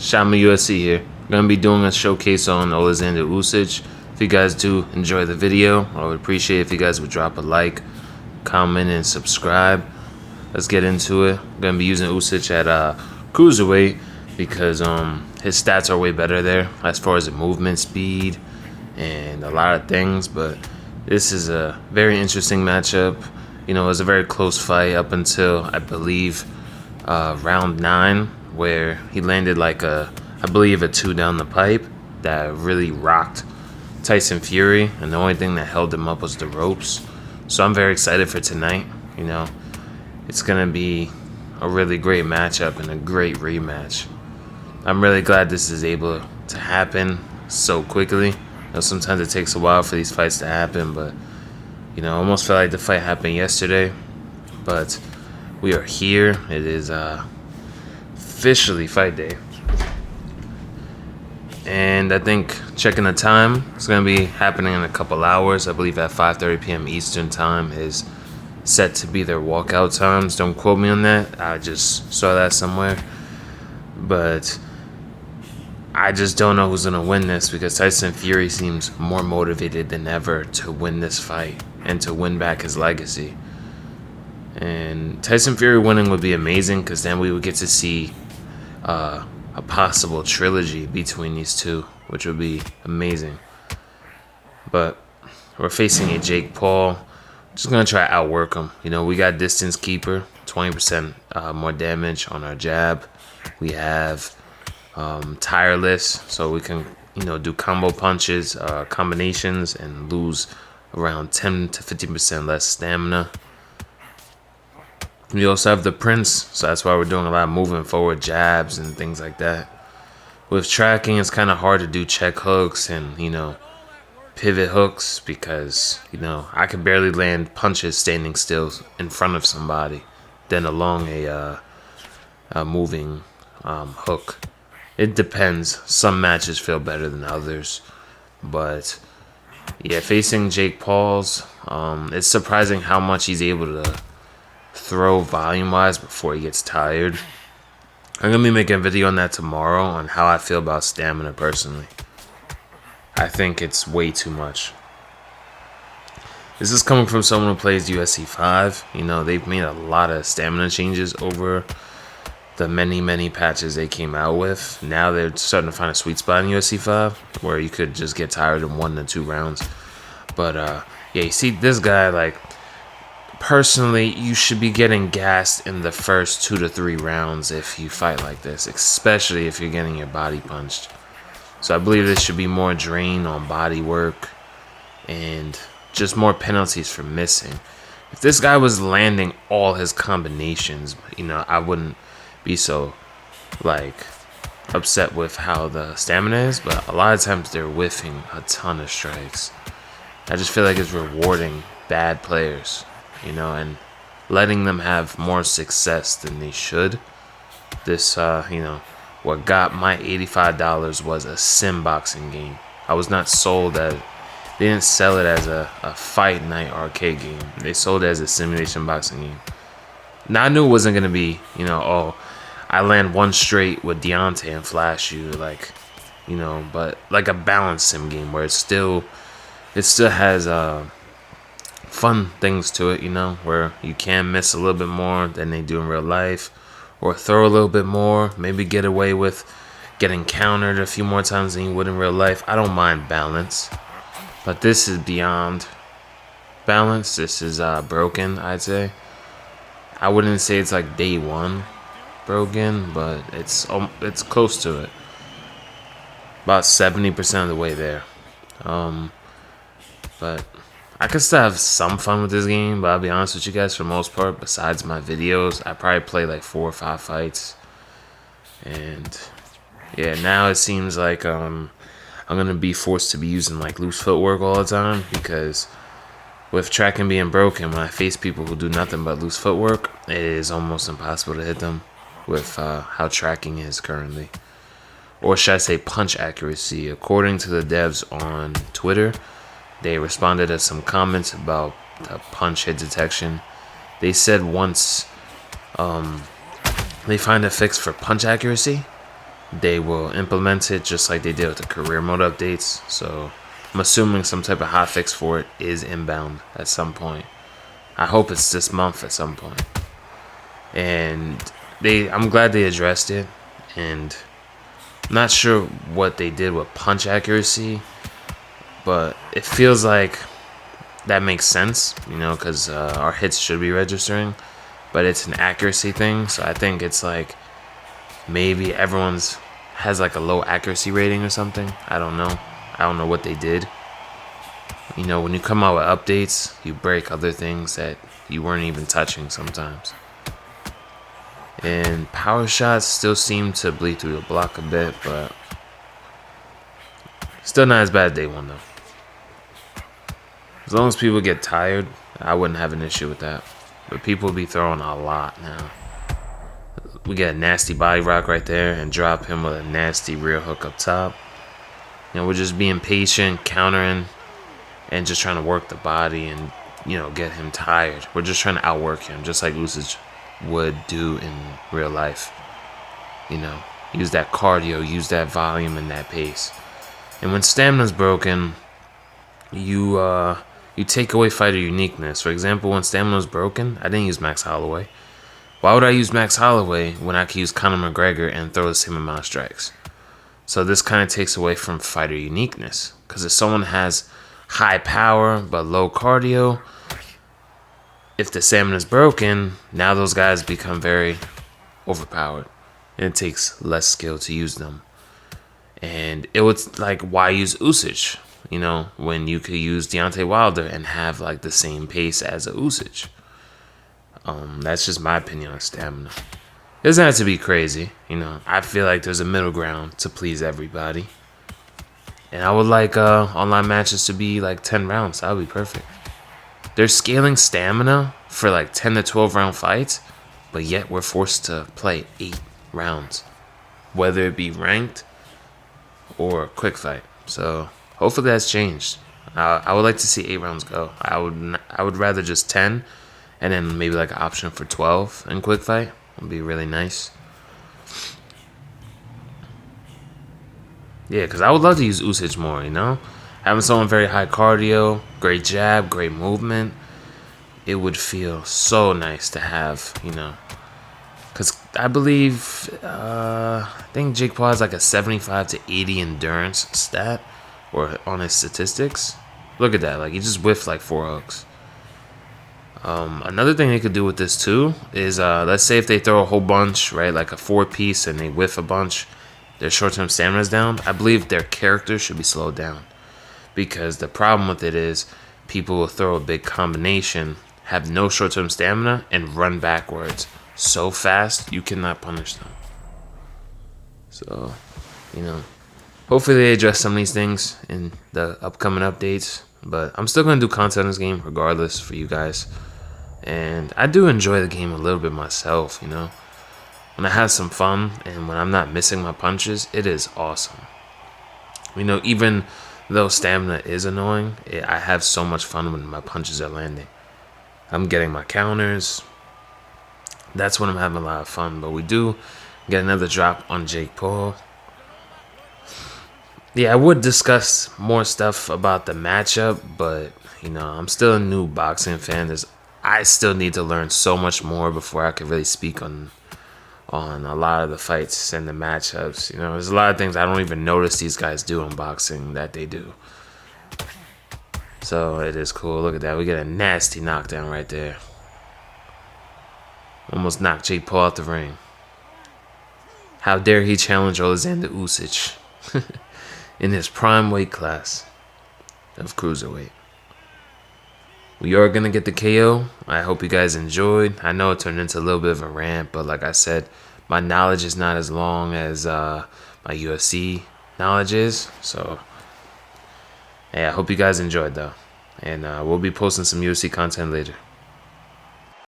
Shama USC here. Gonna be doing a showcase on Alexander Usyk. If you guys do enjoy the video, I would appreciate if you guys would drop a like, comment, and subscribe. Let's get into it. Gonna be using Usyk at cruiserweight because his stats are way better there as far as the movement speed and a lot of things. But this is a very interesting matchup. You know, it was a very close fight up until I believe round 9, where he landed like I believe a 2 down the pipe that really rocked Tyson Fury, and the only thing that held him up was the ropes. So I'm very excited for tonight. You know, it's gonna be a really great matchup and a great rematch. I'm really glad this is able to happen so quickly. You know, sometimes it takes a while for these fights to happen, but you know, I almost felt like the fight happened yesterday. But we are here. It is officially fight day. And I think checking the time, it's going to be happening in a couple hours. I believe at 5:30 p.m. Eastern time is set to be their walkout times. Don't quote me on that. I just saw that somewhere. But I just don't know who's going to win this, because Tyson Fury seems more motivated than ever to win this fight and to win back his legacy. And Tyson Fury winning would be amazing, because then we would get to see a possible trilogy between these two, which would be amazing. But we're facing a Jake Paul. Just going to try to outwork him. You know, we got distance keeper, 20% more damage on our jab. We have tireless, so we can, you know, do combo punches, combinations, and lose around 10 to 15% less stamina. We also have the Prince, so that's why we're doing a lot of moving forward jabs and things like that. With tracking, it's kind of hard to do check hooks and, you know, pivot hooks, because, you know, I can barely land punches standing still in front of somebody, then along a moving hook. It depends. Some matches feel better than others, but yeah, facing Jake Paul's, it's surprising how much he's able to throw volume-wise before he gets tired. I'm going to be making a video on that tomorrow, on how I feel about stamina personally. I think it's way too much. This is coming from someone who plays USC 5. You know, they've made a lot of stamina changes over the many patches they came out with. Now they're starting to find a sweet spot in USC 5 where you could just get tired in 1 to 2 rounds. But yeah, you see this guy, like, personally, you should be getting gassed in the first 2 to 3 rounds if you fight like this, especially if you're getting your body punched. So I believe there should be more drain on body work and just more penalties for missing. If this guy was landing all his combinations, you know, I wouldn't be so, like, upset with how the stamina is, but a lot of times they're whiffing a ton of strikes. I just feel like it's rewarding bad players, you know, and letting them have more success than they should. This, you know, what got my $85 was a sim boxing game. I was not sold at, they didn't sell it as a fight night arcade game. They sold it as a simulation boxing game. Now I knew it wasn't going to be, you know, oh, I land one straight with Deontay and flash you, like, you know, but like a balanced sim game where it still has fun things to it, you know, where you can miss a little bit more than they do in real life, or throw a little bit more, maybe get away with getting countered a few more times than you would in real life. I don't mind balance, but this is beyond balance. This is broken, I'd say. I wouldn't say it's like day 1 broken, but it's close to it. About 70% of the way there. But I could still have some fun with this game, but I'll be honest with you guys, for the most part, besides my videos, I probably play like 4 or 5 fights. And yeah, now it seems like I'm gonna be forced to be using like loose footwork all the time, because with tracking being broken, when I face people who do nothing but loose footwork, it is almost impossible to hit them with how tracking is currently. Or should I say punch accuracy. According to the devs on Twitter, they responded to some comments about the punch hit detection. They said once they find a fix for punch accuracy, they will implement it just like they did with the career mode updates. So I'm assuming some type of hotfix for it is inbound at some point. I hope it's this month at some point. And I'm glad they addressed it. And I'm not sure what they did with punch accuracy, but it feels like that makes sense, because our hits should be registering, but it's an accuracy thing. So I think it's like maybe everyone's has like a low accuracy rating or something. I don't know what they did. When you come out with updates, you break other things that you weren't even touching sometimes. And power shots still seem to bleed through the block a bit, but still not as bad as day one though. As long as people get tired, I wouldn't have an issue with that. But people be throwing a lot now. We get a nasty body rock right there and drop him with a nasty rear hook up top. We're just being patient, countering, and just trying to work the body and, get him tired. We're just trying to outwork him, just like Usyk would do in real life. Use that cardio, use that volume and that pace. And when stamina's broken, you take away fighter uniqueness. For example, when stamina's broken, I didn't use Max Holloway. Why would I use Max Holloway when I could use Conor McGregor and throw the same amount of strikes? So this kind of takes away from fighter uniqueness. Because if someone has high power but low cardio, if the stamina is broken, now those guys become very overpowered. And it takes less skill to use them. And it was like, why use Usyk? When you could use Deontay Wilder and have like the same pace as a Usyk. That's just my opinion on stamina. It doesn't have to be crazy, I feel like there's a middle ground to please everybody. And I would like online matches to be like 10 rounds. That would be perfect. They're scaling stamina for like 10 to 12 round fights, but yet we're forced to play 8 rounds, whether it be ranked or quick fight. So hopefully that's changed. I would like to see 8 rounds go. I would rather just 10, and then maybe like an option for 12 in quick fight would be really nice. Yeah, because I would love to use Usyk more, Having someone very high cardio, great jab, great movement. It would feel so nice to have, Because I believe, I think Jake Paul has like a 75 to 80 endurance stat or on his statistics. Look at that. Like, he just whiffed like 4 hooks. Another thing they could do with this too is, let's say if they throw a whole bunch, right, like a 4-piece, and they whiff a bunch, their short-term stamina's down. I believe their character should be slowed down, because the problem with it is people will throw a big combination, have no short-term stamina, and run backwards so fast you cannot punish them. So, hopefully they address some of these things in the upcoming updates. But I'm still going to do content in this game regardless for you guys. And I do enjoy the game a little bit myself, When I have some fun and when I'm not missing my punches, it is awesome. Even though stamina is annoying, I have so much fun when my punches are landing. I'm getting my counters. That's when I'm having a lot of fun. But we do get another drop on Jake Paul. Yeah, I would discuss more stuff about the matchup, but, I'm still a new boxing fan. I still need to learn so much more before I could really speak on a lot of the fights and the matchups. There's a lot of things I don't even notice these guys do in boxing that they do. So it is cool. Look at that. We get a nasty knockdown right there. Almost knocked Jake Paul out the ring. How dare he challenge Alexander Usyk in his prime weight class of cruiserweight. We are going to get the KO. I hope you guys enjoyed. I know it turned into a little bit of a rant, but like I said, my knowledge is not as long as my UFC knowledge is. So, yeah, I hope you guys enjoyed, though. And we'll be posting some UFC content later.